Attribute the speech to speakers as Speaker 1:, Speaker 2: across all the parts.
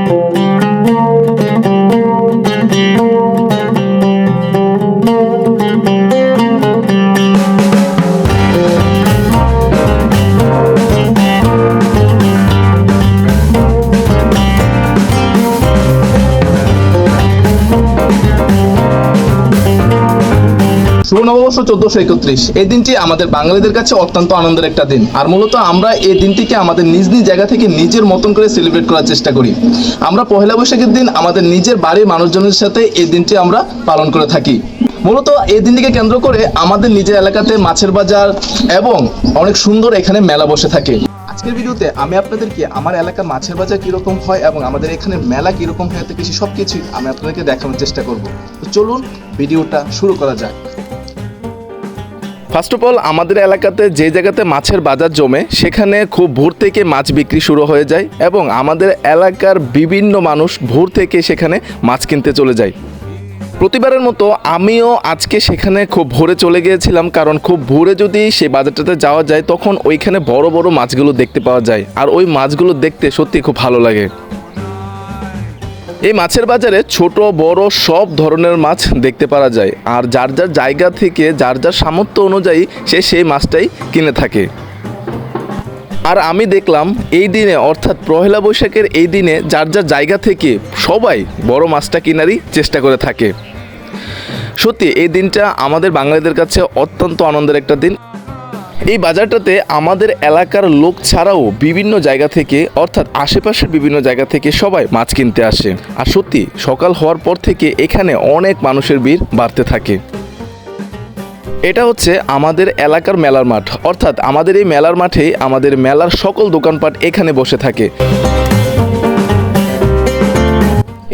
Speaker 1: শুভ নববর্ষ 1431। এই দিনটি আমাদের বাঙালিদের কাছে অত্যন্ত আনন্দের একটা দিন, আর মূলত আমরা এই দিনটিকে আমাদের নিজ নিজ জায়গা থেকে নিজের মতন করে সেলিব্রেট করার চেষ্টা করি। আমরা পহেলা বৈশাখের দিন আমাদের নিজের বাড়ির মানুষজনের সাথে এই দিনটি আমরা পালন করে থাকি। মূলত এই দিনটিকে কেন্দ্র করে আমাদের নিজের এলাকাতে মাছের বাজার এবং অনেক সুন্দর এখানে মেলা বসে থাকে। আজকের ভিডিওতে আমি আপনাদেরকে আমার এলাকার মাছের বাজার কিরকম হয় এবং আমাদের এখানে মেলা কিরকম হয়ে থাকে সবকিছুই আমি আপনাদেরকে দেখানোর চেষ্টা করব। তো চলুন ভিডিওটা শুরু করা যাক। ফার্স্ট অফ অল, আমাদের এলাকাতে যে জায়গাতে মাছের বাজার জমে সেখানে খুব ভোর থেকে মাছ বিক্রি শুরু হয়ে যায় এবং আমাদের এলাকার বিভিন্ন মানুষ ভোর থেকে সেখানে মাছ কিনতে চলে যায়। প্রতিবারের মতো আমিও আজকে সেখানে খুব ভোরে চলে গিয়েছিলাম, কারণ খুব ভোরে যদি সেই বাজারটাতে যাওয়া যায় তখন ওইখানে বড় বড় মাছগুলো দেখতে পাওয়া যায়, আর ওই মাছগুলো দেখতে সত্যি খুব ভালো লাগে। এই মাছের বাজারে ছোট বড় সব ধরনের মাছ দেখতে পাওয়া যায়, আর যার যার জায়গা থেকে যার যার সামর্থ্য অনুযায়ী সে সেই মাছটাই কিনে থাকে। আর আমি দেখলাম এই দিনে অর্থাৎ পহেলা বৈশাখের এই দিনে যার যার জায়গা থেকে সবাই বড় মাছটা কেনারই চেষ্টা করে থাকে। সত্যি এই দিনটা আমাদের বাঙালিদের কাছে অত্যন্ত আনন্দের একটা দিন। এই বাজারটাতে আমাদের এলাকার লোক ছাড়াও বিভিন্ন জায়গা থেকে অর্থাৎ আশেপাশের বিভিন্ন জায়গা থেকে সবাই মাছ কিনতে আসে, আর সত্যি সকাল হওয়ার পর থেকে এখানে অনেক মানুষের ভিড় বাড়তে থাকে। এটা হচ্ছে আমাদের এলাকার মেলার মাঠ, অর্থাৎ আমাদের এই মেলার মাঠে আমাদের মেলার সকল দোকানপাট এখানে বসে থাকে।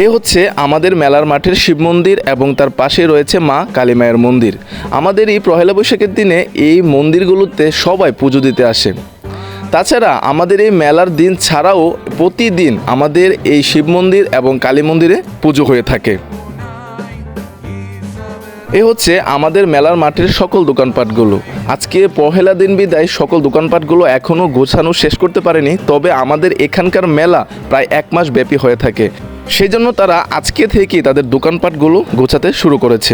Speaker 1: এ হচ্ছে আমাদের মেলার মাঠের শিব মন্দির এবং তার পাশে রয়েছে মা কালী মায়ের মন্দির। আমাদের এই পহেলা বৈশাখের দিনে এই মন্দিরগুলোতে সবাই পুজো দিতে আসে। তাছাড়া আমাদের এই মেলার দিন ছাড়াও প্রতিদিন আমাদের এই শিব মন্দির এবং কালী মন্দিরে পুজো হয়ে থাকে। এ হচ্ছে আমাদের মেলার মাঠের সকল দোকানপাটগুলো। আজকে পহেলা দিন বিদায় সকল দোকানপাটগুলো এখনও গোছানো শেষ করতে পারেনি, তবে আমাদের এখানকার মেলা প্রায় 1 মাস ব্যাপী হয়ে থাকে, সেই জন্য তারা আজকে থেকেই তাদের দোকানপাটগুলো গোছাতে শুরু করেছে।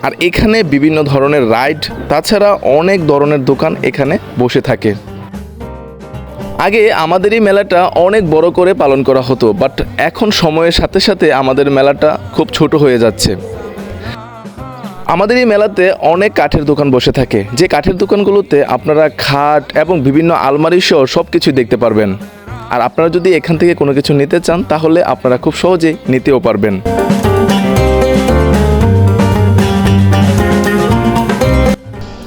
Speaker 1: আর এখানে বিভিন্ন ধরনের রাইড তাছাড়া অনেক ধরনের দোকান এখানে বসে থাকে। আগে আমাদের এই মেলাটা অনেক বড় করে পালন করা হতো, বাট এখন সময়ের সাথে সাথে আমাদের মেলাটা খুব ছোট হয়ে যাচ্ছে। আমাদের এই মেলাতে অনেক কাঠের দোকান বসে থাকে, যে কাঠের দোকানগুলোতে আপনারা খাট এবং বিভিন্ন আলমারি সহ সব কিছু দেখতে পারবেন। আর আপনারা যদি এখান থেকে কোনো কিছু নিতে চান তাহলে আপনারা খুব সহজেই নিতেও পারবেন।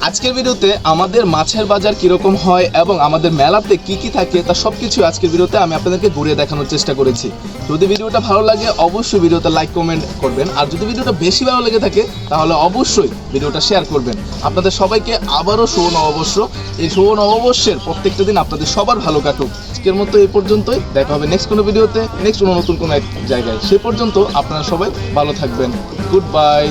Speaker 1: আজকের ভিডিওতে আমাদের মাছের বাজার কিরকম হয় এবং আমাদের মেলাতে কি কি থাকে তা সবকিছু আজকের ভিডিওতে আমি আপনাদেরকে ঘুরিয়ে দেখানোর চেষ্টা করেছি। যদি ভিডিওটা ভালো লাগে অবশ্যই ভিডিওতে লাইক কমেন্ট করবেন, আর যদি ভিডিওটা বেশি ভালো লেগে থাকে তাহলে অবশ্যই ভিডিওটা শেয়ার করবেন। আপনাদের সবাইকে আবারও শুভ নববর্ষ। এই শুভ নববর্ষের প্রত্যেকটা দিন আপনাদের সবার ভালো কাটুক। আজকের মতো এই পর্যন্তই, দেখা হবে নেক্সট কোনো ভিডিওতে, নেক্সট কোনো নতুন কোনো এক জায়গায়। সে পর্যন্ত আপনারা সবাই ভালো থাকবেন। Good bye.